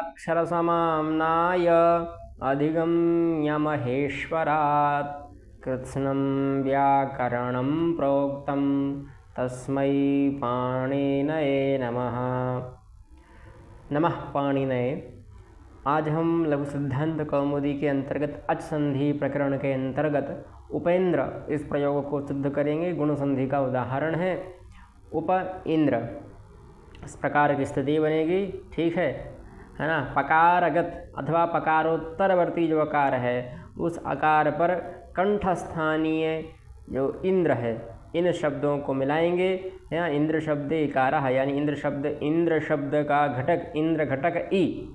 अक्षरसमाम्नाय अधिगम्य महेश्वरात् कृत्स्नं व्याकरणं प्रोक्तं तस्मै पाणिनये नमः। नमः पाणिनये। आज हम लघु सिद्धांत कौमुदी के अंतर्गत अच संधि प्रकरण के अंतर्गत उपेंद्र इस प्रयोग को सिद्ध करेंगे। गुण संधि का उदाहरण है उप इंद्र। इस प्रकार की स्थिति बनेगी, ठीक है ना। पकारगत अथवा पकारोत्तरवर्ती जो अकार है उस अकार पर कंठस्थानीय जो इंद्र है, इन शब्दों को मिलाएंगे। यहाँ इंद्र शब्द इकार है, यानी इंद्र शब्द का घटक इंद्र घटक ई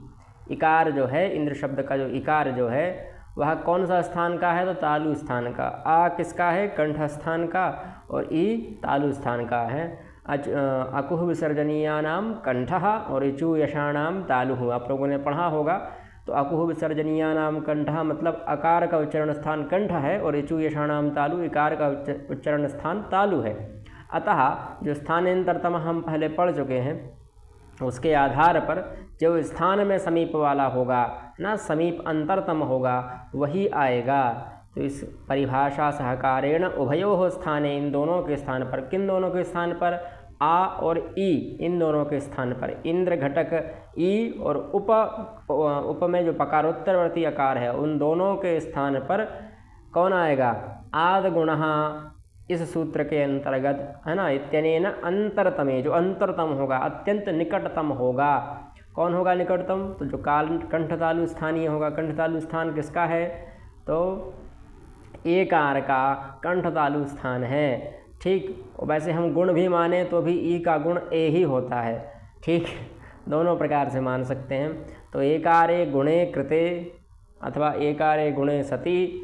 इकार जो है, इंद्र शब्द का जो इकार जो है वह कौन सा स्थान का है, तो तालु स्थान का। आ किसका है, कंठ स्थान का, और ई तालु स्थान का है। अकुह विसर्जनीयानाम कंठः और इचु यशाणाम तालुः। आप लोगों ने पढ़ा होगा। तो अकुह विसर्जनीयानाम कंठः मतलब अकार का उच्चारण स्थान कंठ है, और इचु यशाणाम तालु इकार का उच्चारण स्थान तालु है। अतः जो स्थानांतरतम हम पहले पढ़ चुके हैं उसके आधार पर जो स्थान में समीप वाला होगा ना, समीप अंतरतम होगा, वही आएगा। तो इस परिभाषा सहकारेण उभयोः स्थाने, इन दोनों के स्थान पर, किन दोनों के स्थान पर, आ और ई, इन दोनों के स्थान पर इंद्र घटक ई और उप में जो पकारोत्तरवर्ती आकार है उन दोनों के स्थान पर कौन आएगा, आद गुणः। इस सूत्र के अंतर्गत है ना, इत्यनेन अंतरतमे, जो अंतरतम होगा, अत्यंत निकटतम होगा। कौन होगा निकटतम, तो जो कंठतालु स्थानीय होगा। कंठतालु स्थान किसका है, तो एकार का कंठतालु स्थान है, ठीक। वैसे हम गुण भी माने तो भी ई का गुण ए ही होता है, ठीक। दोनों प्रकार से मान सकते हैं। तो एकारे गुणे कृते अथवा एकारे गुणे सति,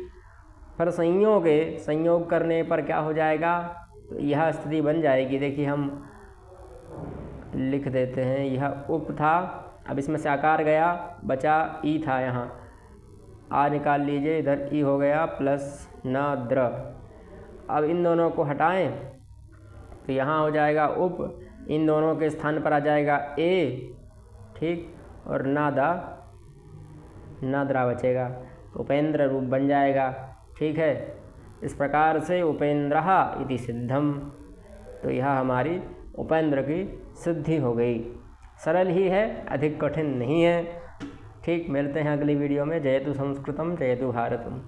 पर संयोग करने पर क्या हो जाएगा, तो यह स्थिति बन जाएगी। देखिए हम लिख देते हैं, यह उप था, अब इसमें से आकार गया, बचा ई था, यहाँ आ निकाल लीजिए, इधर ई हो गया प्लस न द्र। अब इन दोनों को हटाएं तो यहाँ हो जाएगा उप, इन दोनों के स्थान पर आ जाएगा ए, ठीक, और नाद्रा बचेगा, तो उपेंद्र रूप बन जाएगा, ठीक है। इस प्रकार से उपेंद्रः इति सिद्धम, तो यह हमारी उपेंद्र की सिद्धि हो गई। सरल ही है, अधिक कठिन नहीं है, ठीक। मिलते हैं अगली वीडियो में। जयतु संस्कृतम जयतु भारतम।